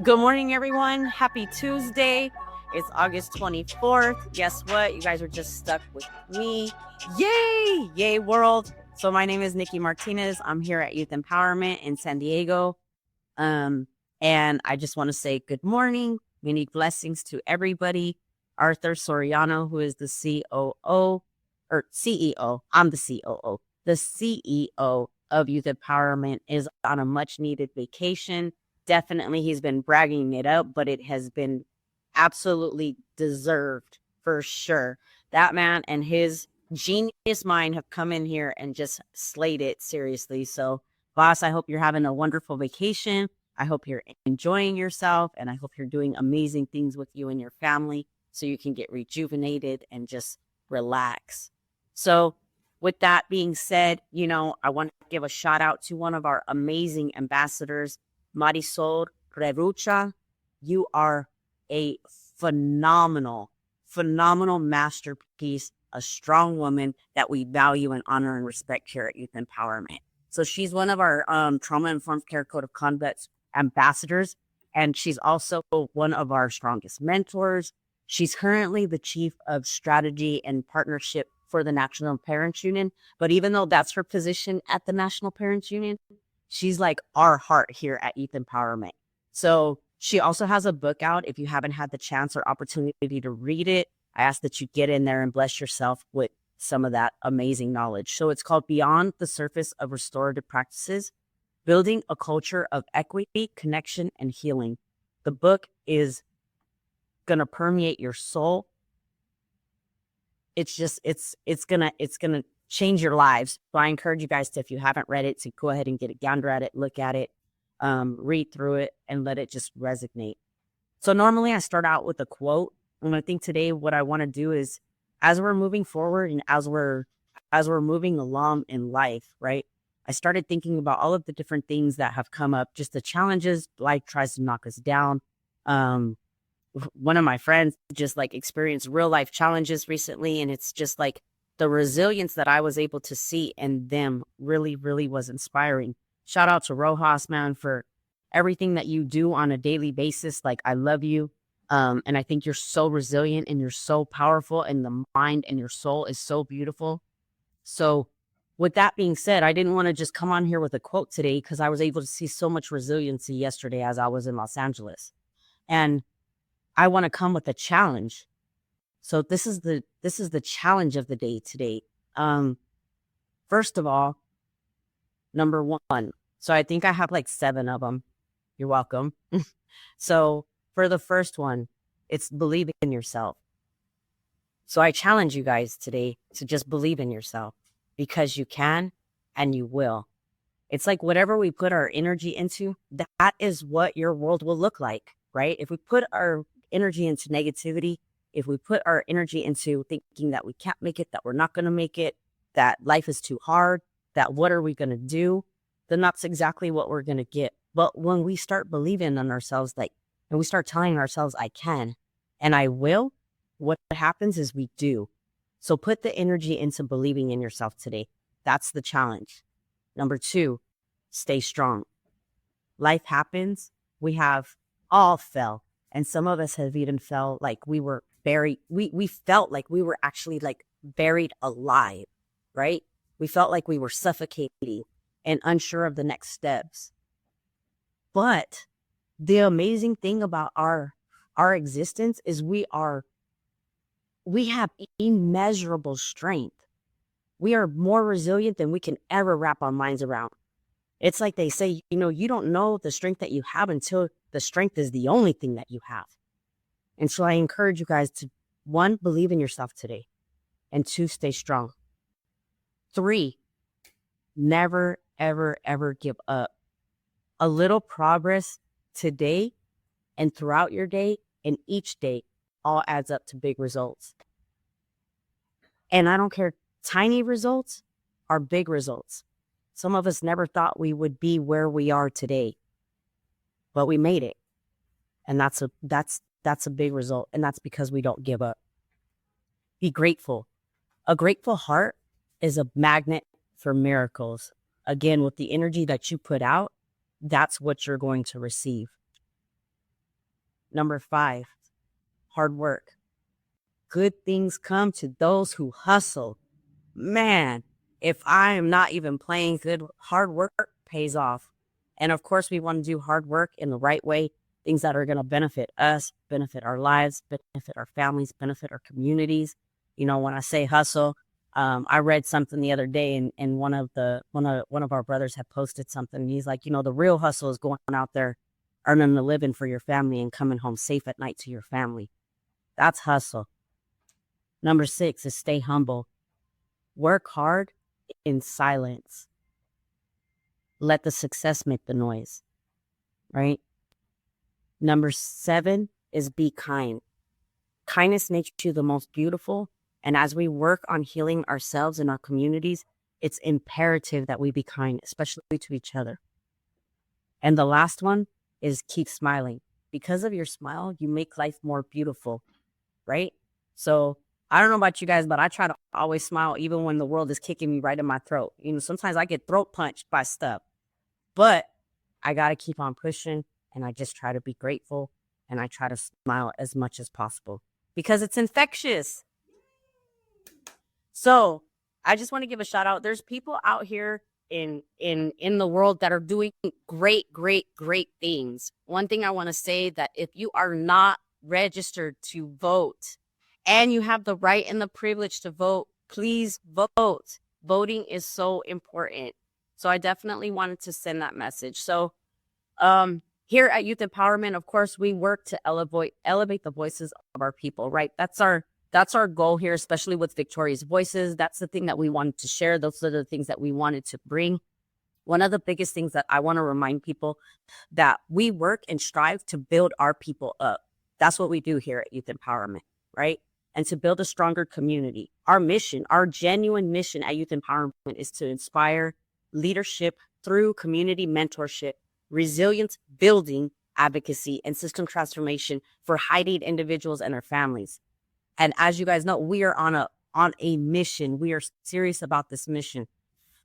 Good morning, everyone. Happy Tuesday. It's August 24th. Guess what? You guys are just stuck with me. Yay! Yay, world. So my name is Niki Martinez. I'm here at Youth Empowerment in San Diego. And I just want to say good morning. Many blessings to everybody. Arthur Soriano, who is the COO or CEO. I'm the COO. The CEO of Youth Empowerment is on a much needed vacation. Definitely, he's been bragging it up, but it has been absolutely deserved for sure. That man and his genius mind have come in here and just slayed it seriously. So, boss, I hope you're having a wonderful vacation. I hope you're enjoying yourself, and I hope you're doing amazing things with you and your family so you can get rejuvenated and just relax. So, with that being said, I want to give a shout out to one of our amazing ambassadors, Marisol Rerucha. You are a phenomenal masterpiece, a strong woman that we value and honor and respect here at Youth Empowerment. So she's one of our trauma-informed care code of conduct ambassadors, and she's also one of our strongest mentors. She's currently the chief of strategy and partnership for the National Parents Union. But even though that's her position at the National Parents Union, she's like our heart here at Youth Empowerment. So she also has a book out. If you haven't had the chance or opportunity to read it, I ask that you get in there and bless yourself with some of that amazing knowledge. So it's called Beyond the Surface of Restorative Practices, Building a Culture of Equity, Connection, and Healing. The book is going to permeate your soul. It's going to change your lives. So I encourage you guys to, if you haven't read it, to go ahead and get a gander at it, look at it, read through it, and let it just resonate. So normally I start out with a quote. And I think today what I want to do is, as we're moving forward and as we're moving along in life, right? I started thinking about all of the different things that have come up, just the challenges life tries to knock us down. One of my friends just like experienced real life challenges recently. And it's just like the resilience that I was able to see in them really, really was inspiring. Shout out to Rojas, man, for everything that you do on a daily basis. Like, I love you. And I think you're so resilient and you're so powerful, and the mind and your soul is so beautiful. So with that being said, I didn't want to just come on here with a quote today because I was able to see so much resiliency yesterday as I was in Los Angeles. And I want to come with a challenge. So this is the challenge of the day today. First of all, number one. So I think I have like 7 of them. You're welcome. So for the first one, it's believe in yourself. So I challenge you guys today to just believe in yourself, because you can and you will. It's like whatever we put our energy into, that is what your world will look like, right? If we put our energy into negativity, if we put our energy into thinking that we can't make it, that we're not going to make it, that life is too hard, that what are we going to do, then that's exactly what we're going to get. But when we start believing in ourselves, and we start telling ourselves, I can and I will, what happens is we do. So put the energy into believing in yourself today. That's the challenge. Number 2, stay strong. Life happens. We have all fell. And some of us have even felt like we were buried. We felt like we were actually like buried alive, right? We felt like we were suffocating and unsure of the next steps. But the amazing thing about our existence is we have immeasurable strength. We are more resilient than we can ever wrap our minds around. It's like they say, you don't know the strength that you have until the strength is the only thing that you have. And so I encourage you guys to, 1, believe in yourself today, and 2, stay strong. 3, never, ever, ever give up. A little progress today and throughout your day and each day all adds up to big results. And I don't care, tiny results are big results. Some of us never thought we would be where we are today, but we made it. And that's a big result. And that's because we don't give up. Be grateful. A grateful heart is a magnet for miracles. Again, with the energy that you put out, that's what you're going to receive. Number 5, hard work. Good things come to those who hustle. Man, if I am not even playing good, hard work pays off. And of course, we want to do hard work in the right way, things that are going to benefit us, benefit our lives, benefit our families, benefit our communities. You know, when I say hustle, I read something the other day, and one of our brothers had posted something. He's like, you know, the real hustle is going out there, earning a living for your family and coming home safe at night to your family. That's hustle. Number 6 is stay humble. Work hard in silence. Let the success make the noise, right? Number 7 is be kind. Kindness makes you the most beautiful. And as we work on healing ourselves and our communities, it's imperative that we be kind, especially to each other. And the last one is keep smiling. Because of your smile, you make life more beautiful, right? So I don't know about you guys, but I try to always smile even when the world is kicking me right in my throat. You know, sometimes I get throat punched by stuff, but I got to keep on pushing, and I just try to be grateful, and I try to smile as much as possible because it's infectious. So I just want to give a shout out. There's people out here in the world that are doing great things. One thing I want to say, that if you are not registered to vote and you have the right and the privilege to vote, please vote. Voting is so important. So I definitely wanted to send that message. So here at Youth Empowerment, of course, we work to elevate the voices of our people, right? That's our goal here, especially with Victoria's Voices. That's the thing that we wanted to share. Those are the things that we wanted to bring. One of the biggest things that I want to remind people, that we work and strive to build our people up. That's what we do here at Youth Empowerment, right? And to build a stronger community. Our mission, our genuine mission at Youth Empowerment, is to inspire leadership through community mentorship, resilience building, advocacy, and system transformation for high-need individuals and their families. And as you guys know, we are on a mission. We are serious about this mission.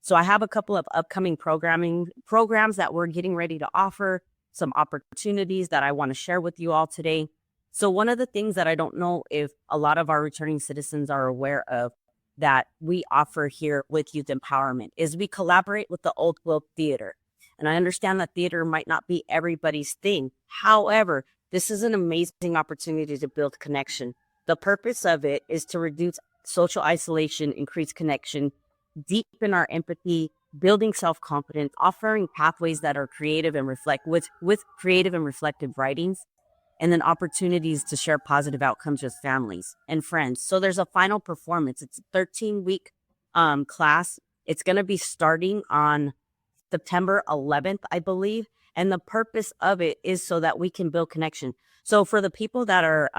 So I have a couple of upcoming programs that we're getting ready to offer, some opportunities that I want to share with you all today. So one of the things that I don't know if a lot of our returning citizens are aware of, that we offer here with Youth Empowerment, is we collaborate with the Old Globe Theater. And I understand that theater might not be everybody's thing. However, this is an amazing opportunity to build connection. The purpose of it is to reduce social isolation, increase connection, deepen our empathy, building self-confidence, offering pathways that are creative and reflect with creative and reflective writings, and then opportunities to share positive outcomes with families and friends. So there's a final performance. It's a 13-week class. It's going to be starting on September 11th, I believe. And the purpose of it is so that we can build connection. So for the people that are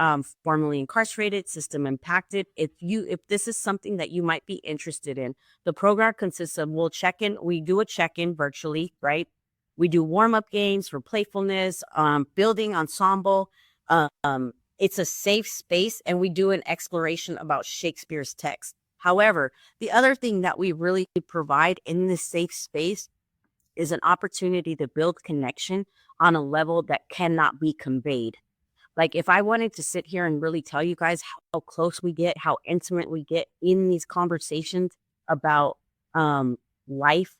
formerly incarcerated, system impacted, if this is something that you might be interested in, the program consists of, we do a check-in virtually, right? We do warm-up games for playfulness, building ensemble. It's a safe space, and we do an exploration about Shakespeare's text. However, the other thing that we really provide in this safe space is an opportunity to build connection on a level that cannot be conveyed. Like, if I wanted to sit here and really tell you guys how close we get, how intimate we get in these conversations about life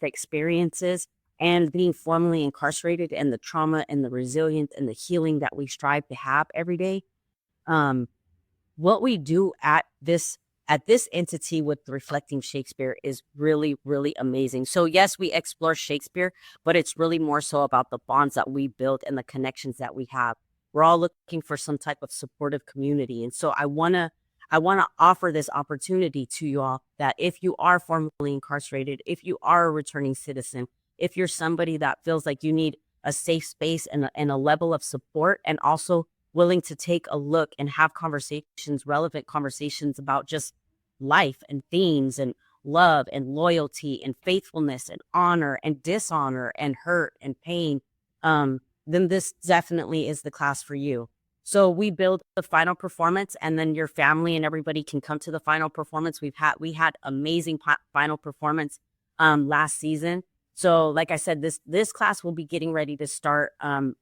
experiences, and being formerly incarcerated, and the trauma and the resilience and the healing that we strive to have every day, what we do at this entity with Reflecting Shakespeare is really, really amazing. So yes, we explore Shakespeare, but it's really more so about the bonds that we build and the connections that we have. We're all looking for some type of supportive community. And so I want to offer this opportunity to you all, that if you are formerly incarcerated, if you are a returning citizen, if you're somebody that feels like you need a safe space and a level of support, and also willing to take a look and have relevant conversations about just life and themes and love and loyalty and faithfulness and honor and dishonor and hurt and pain, then this definitely is the class for you. So we build the final performance, and then your family and everybody can come to the final performance. We had amazing final performance last season. So like I said, this class will be getting ready to start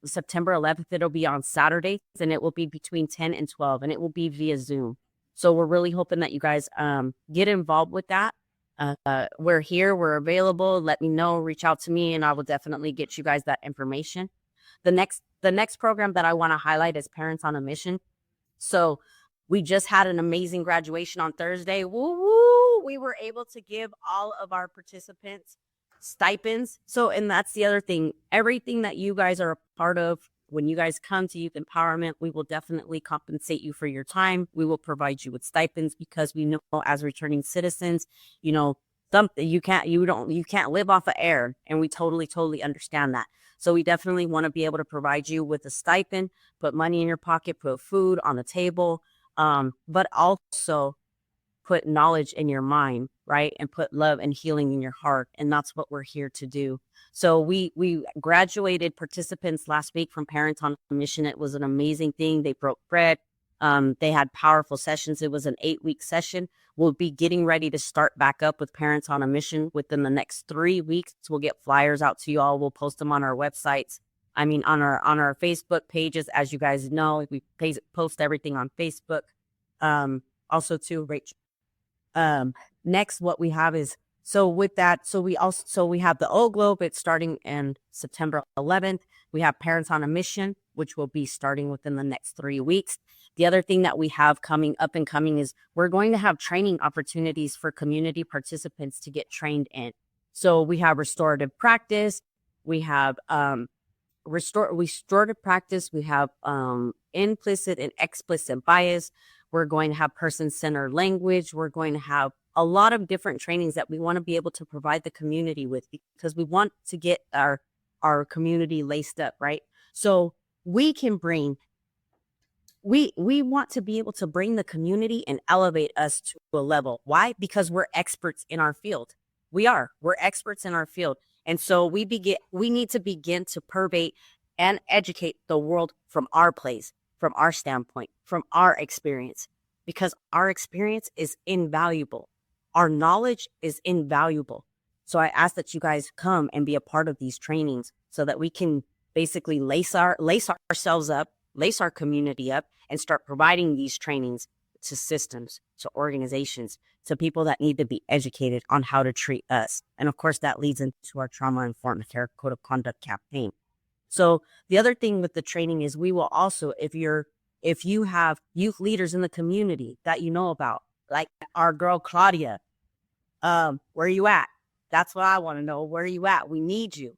September 11th. It'll be on Saturdays, and it will be between 10 and 12, and it will be via Zoom. So we're really hoping that you guys get involved with that. We're here, we're available. Let me know, reach out to me, and I will definitely get you guys that information. The next program that I want to highlight is Parents on a Mission. So we just had an amazing graduation on Thursday. Woo woo! We were able to give all of our participants stipends. So, and that's the other thing. Everything that you guys are a part of, when you guys come to Youth Empowerment, we will definitely compensate you for your time. We will provide you with stipends, because we know as returning citizens, you know, something you can't live off of air, and we totally understand that. So we definitely want to be able to provide you with a stipend, put money in your pocket, put food on the table, but also put knowledge in your mind, right? And put love and healing in your heart. And that's what we're here to do. So we graduated participants last week from Parents on a Mission. It was an amazing thing. They broke bread. They had powerful sessions. It was an 8-week session. We'll be getting ready to start back up with Parents on a Mission within the next 3 weeks. We'll get flyers out to you all. We'll post them on our websites. I mean, on our Facebook pages. As you guys know, we post everything on Facebook. Also too, Rachel. Next, what we have is, so with that, so we have the Old Globe. It's starting in September 11th. We have Parents on a Mission, which will be starting within the next 3 weeks. The other thing that we have coming is we're going to have training opportunities for community participants to get trained in. So we have restorative practice. We have restorative practice. We have implicit and explicit bias. We're going to have person-centered language. We're going to have a lot of different trainings that we want to be able to provide the community with, because we want to get our community laced up, right? So we want to be able to bring the community and elevate us to a level. Why? Because we're experts in our field. We're experts in our field. And so we need to begin to pervade and educate the world from our place, from our standpoint, from our experience, because our experience is invaluable. Our knowledge is invaluable. So I ask that you guys come and be a part of these trainings so that we can basically lace ourselves up, lace our community up, and start providing these trainings to systems, to organizations, to people that need to be educated on how to treat us. And of course, that leads into our trauma-informed care code of conduct campaign. So the other thing with the training is we will also, if you have youth leaders in the community that you know about, like our girl Claudia, where are you at? That's what I want to know. Where are you at? We need you.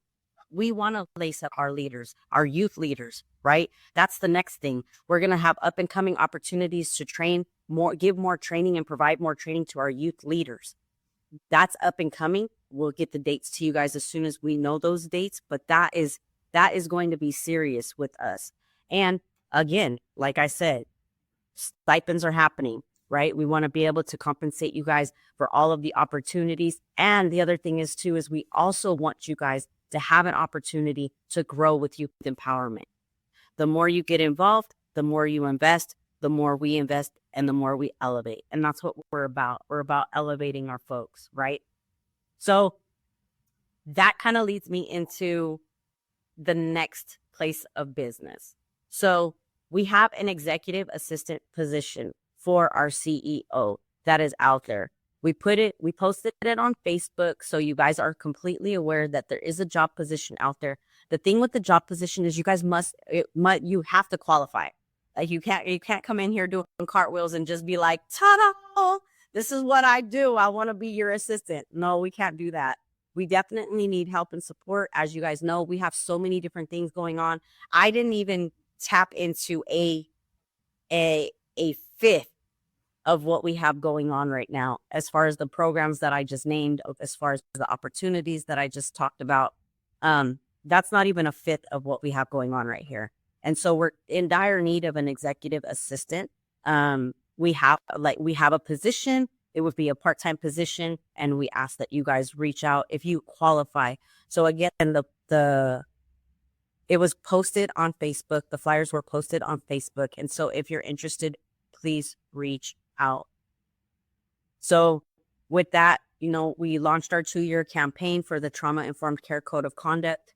We want to lace up our leaders, our youth leaders, right? That's the next thing. We're going to have up and coming opportunities to train more, give more training, and provide more training to our youth leaders. That's up and coming. We'll get the dates to you guys as soon as we know those dates, but that is going to be serious with us. And again, like I said, stipends are happening, right? We want to be able to compensate you guys for all of the opportunities. And the other thing is we also want you guys to have an opportunity to grow with youth empowerment. The more you get involved, the more you invest, the more we invest, and the more we elevate. And that's what we're about. We're about elevating our folks, right? So that kind of leads me into the next place of business. So we have an executive assistant position for our CEO that is out there. We posted it on Facebook, so you guys are completely aware that there is a job position out there. The thing with the job position is you guys you have to qualify. Like you can't come in here doing cartwheels and just be like, ta-da, this is what I do. I want to be your assistant. No, we can't do that. We definitely need help and support. As you guys know, we have so many different things going on. I didn't even tap into a fifth of what we have going on right now, as far as the programs that I just named, as far as the opportunities that I just talked about. That's not even a fifth of what we have going on right here. And so we're in dire need of an executive assistant. We have a position. It would be a part-time position, and we ask that you guys reach out if you qualify. So again, it was posted on Facebook. The flyers were posted on Facebook. And so if you're interested, please reach out. So with that, we launched our 2-year campaign for the Trauma-Informed Care Code of Conduct.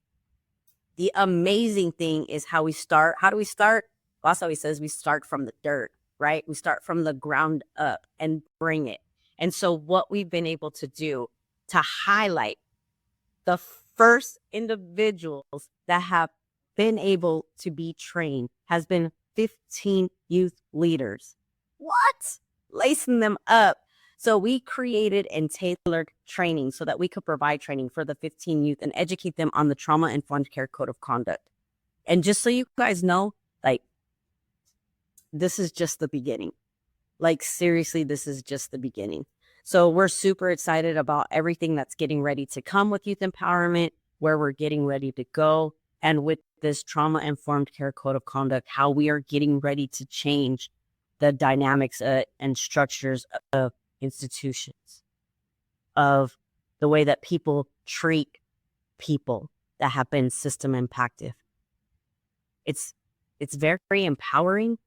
The amazing thing is how we start. How do we start? Also, he says we start from the dirt, right? We start from the ground up and bring it. And so what we've been able to do to highlight the first individuals that have been able to be trained has been 15 youth leaders. What? Lacing them up. So we created and tailored training so that we could provide training for the 15 youth and educate them on the Trauma-Informed Care Code of Conduct. And just so you guys know, like, this is just the beginning. Like, seriously, this is just the beginning. So we're super excited about everything that's getting ready to come with youth empowerment, where we're getting ready to go. And with this Trauma-Informed Care Code of Conduct, how we are getting ready to change the dynamics and structures of institutions, of the way that people treat people that have been system impacted. It's very empowering,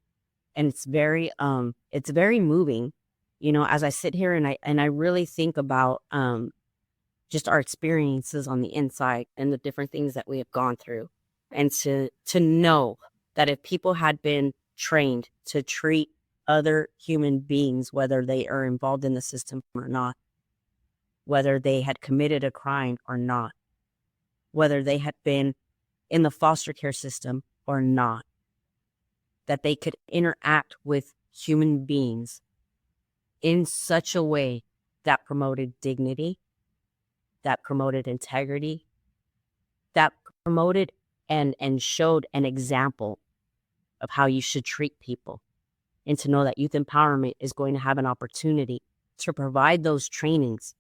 and it's very moving, as I sit here and I really think about just our experiences on the inside and the different things that we have gone through, and to know that if people had been trained to treat other human beings, whether they are involved in the system or not, whether they had committed a crime or not, whether they had been in the foster care system or not, that they could interact with human beings in such a way that promoted dignity, that promoted integrity, that promoted and showed an example of how you should treat people. And to know that youth empowerment is going to have an opportunity to provide those trainings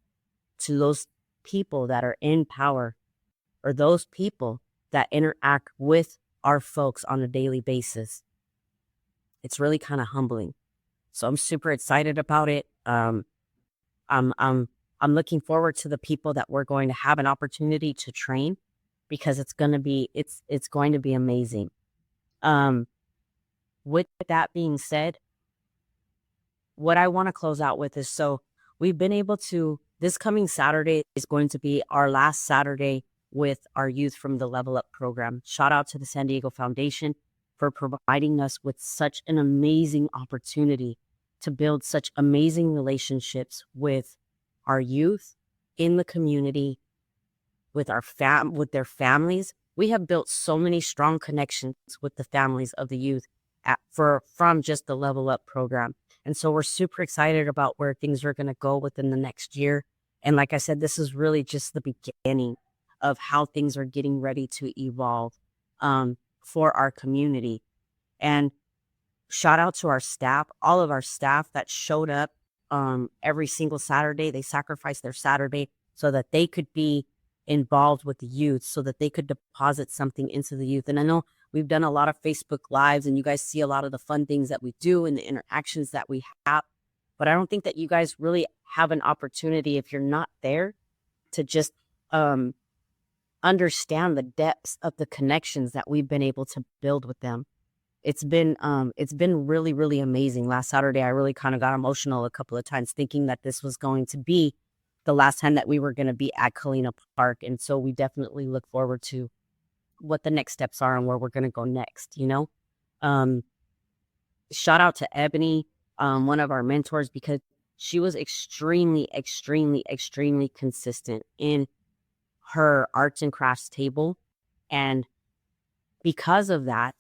to those people that are in power, or those people that interact with our folks on a daily basis. It's really kind of humbling. So I'm super excited about it. I'm looking forward to the people that we're going to have an opportunity to train, because it's going to be amazing. With that being said, what I want to close out with is, so we've been able to, this coming Saturday is going to be our last Saturday with our youth from the Level Up program. Shout out to the San Diego Foundation for providing us with such an amazing opportunity to build such amazing relationships with our youth in the community, with with their families. We have built so many strong connections with the families of the youth from just the Level Up program. And so we're super excited about where things are going to go within the next year. And like I said, this is really just the beginning of how things are getting ready to evolve for our community. And shout out to our staff, all of our staff that showed up every single Saturday. They sacrificed their Saturday so that they could be involved with the youth, so that they could deposit something into the youth. And I know we've done a lot of Facebook Lives, and you guys see a lot of the fun things that we do and the interactions that we have. But I don't think that you guys really have an opportunity, if you're not there, to just understand the depths of the connections that we've been able to build with them. It's been really, really amazing. Last Saturday, I really kind of got emotional a couple of times, thinking that this was going to be the last time that we were going to be at Kalina Park. And so we definitely look forward to what the next steps are and where we're going to go next, Shout out to Ebony, one of our mentors, because she was extremely, extremely, extremely consistent in her arts and crafts table. And because of that,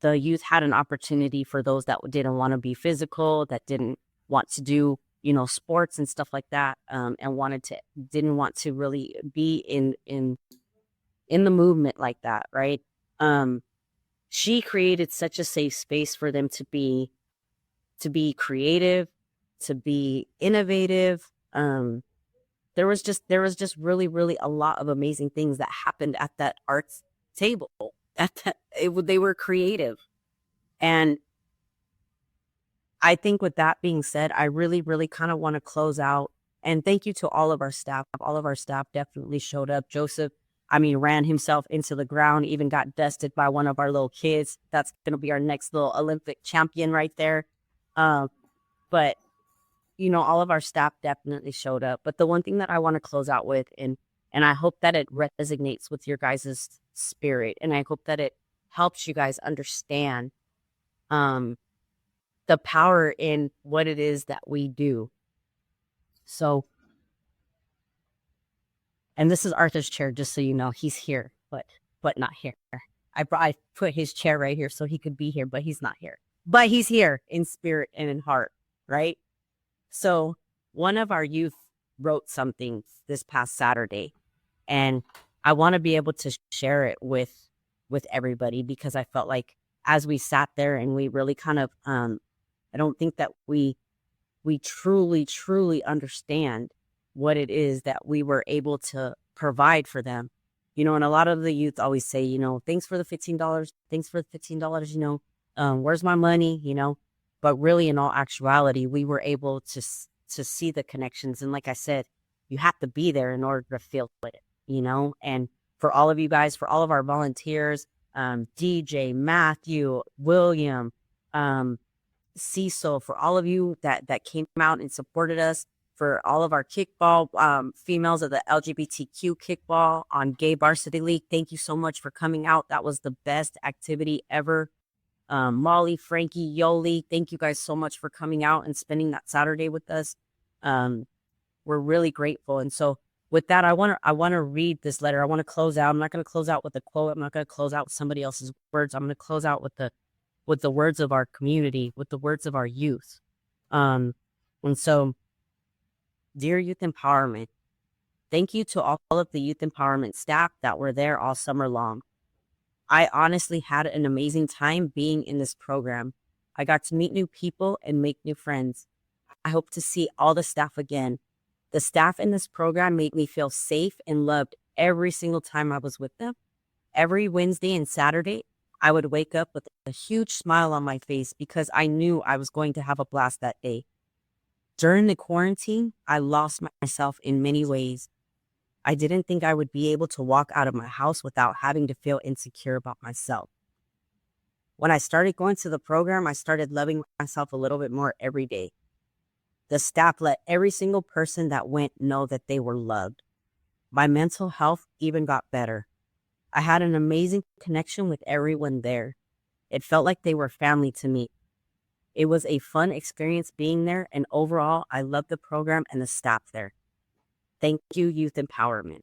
the youth had an opportunity, for those that didn't want to be physical, that didn't want to do, sports and stuff like that, and didn't want to really be in the movement like that, right? She created such a safe space for them to be creative, to be innovative. There was just really, really a lot of amazing things that happened at that arts table. They were creative. And I think with that being said, I really, really kind of want to close out. And thank you to all of our staff. All of our staff definitely showed up. Joseph, ran himself into the ground, even got dusted by one of our little kids. That's going to be our next little Olympic champion right there. But all of our staff definitely showed up. But the one thing that I want to close out with, and I hope that it resonates with your guys' spirit, and I hope that it helps you guys understand the power in what it is that we do. So, and this is Arthur's chair, just so you know, he's here, but not here. I put his chair right here so he could be here, but he's not here. But he's here in spirit and in heart, right? So one of our youth wrote something this past Saturday, and I want to be able to share it with everybody, because I felt like as we sat there and we really kind of, I don't think that we truly understand what it is that we were able to provide for them. And a lot of the youth always say, thanks for the $15, thanks for the $15, where's my money, but really in all actuality, we were able to see the connections. And like I said, you have to be there in order to feel it, and for all of you guys, for all of our volunteers, DJ, Matthew, William, Cecil, for all of you that came out and supported us, for all of our kickball females of the LGBTQ kickball on Gay Varsity League. Thank you so much for coming out. That was the best activity ever. Molly, Frankie, Yoli, thank you guys so much for coming out and spending that Saturday with us. We're really grateful. And so with that, I want to read this letter. I want to close out. I'm not going to close out with a quote. I'm not going to close out with somebody else's words. I'm going to close out with the words of our community, with the words of our youth. And so, dear Youth Empowerment, thank you to all of the Youth Empowerment staff that were there all summer long. I honestly had an amazing time being in this program. I got to meet new people and make new friends. I hope to see all the staff again. The staff in this program made me feel safe and loved every single time I was with them. Every Wednesday and Saturday, I would wake up with a huge smile on my face because I knew I was going to have a blast that day. During the quarantine, I lost myself in many ways. I didn't think I would be able to walk out of my house without having to feel insecure about myself. When I started going to the program, I started loving myself a little bit more every day. The staff let every single person that went know that they were loved. My mental health even got better. I had an amazing connection with everyone there. It felt like they were family to me. It was a fun experience being there, and overall, I loved the program and the staff there. Thank you, Youth Empowerment.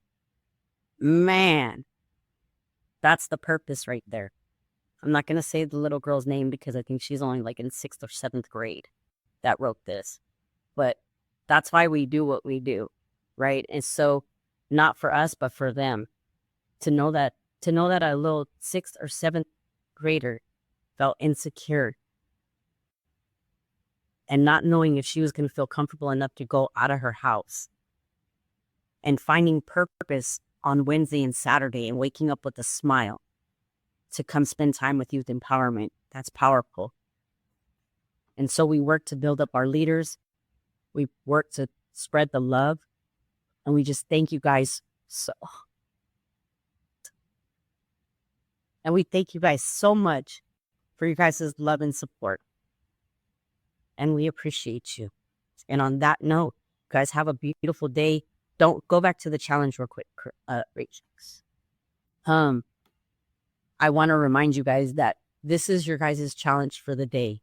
Man, that's the purpose right there. I'm not going to say the little girl's name because I think she's only like in 6th or 7th grade that wrote this. But that's why we do what we do, right? And so not for us, but for them to know that a little 6th or 7th grader felt insecure and not knowing if she was going to feel comfortable enough to go out of her house, and finding purpose on Wednesday and Saturday and waking up with a smile to come spend time with Youth Empowerment. That's powerful. And so we work to build up our leaders. We work to spread the love. And we just thank you guys so. And we thank you guys so much for your guys' love and support. And we appreciate you. And on that note, guys, have a beautiful day. Don't go back to the challenge real quick, Rachel. I want to remind you guys that this is your guys' challenge for the day.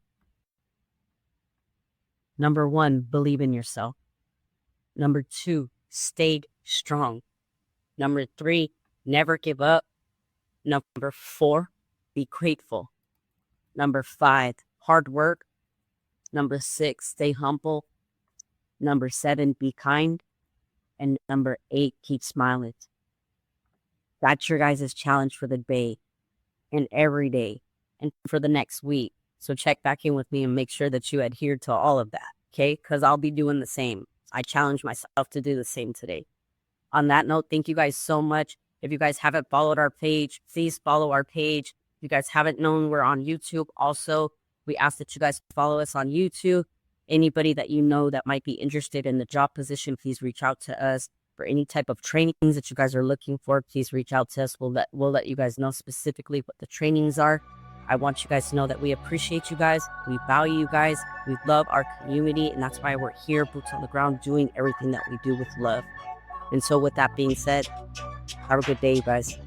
Number 1, believe in yourself. Number 2, stay strong. Number 3, never give up. Number 4, be grateful. Number 5, hard work. Number 6, stay humble. Number 7, be kind. And number 8, keep smiling. That's your guys' challenge for the day and every day and for the next week. So check back in with me and make sure that you adhere to all of that, okay? Because I'll be doing the same. I challenge myself to do the same today. On that note, thank you guys so much. If you guys haven't followed our page, please follow our page. If you guys haven't known, we're on YouTube also. We ask that you guys follow us on YouTube. Anybody that you know that might be interested in the job position, please reach out to us. For any type of trainings that you guys are looking for, please reach out to us. We'll let you guys know specifically what the trainings are. I want you guys to know that we appreciate you guys. We value you guys. We love our community. And that's why we're here, boots on the ground, doing everything that we do with love. And so with that being said, have a good day, you guys.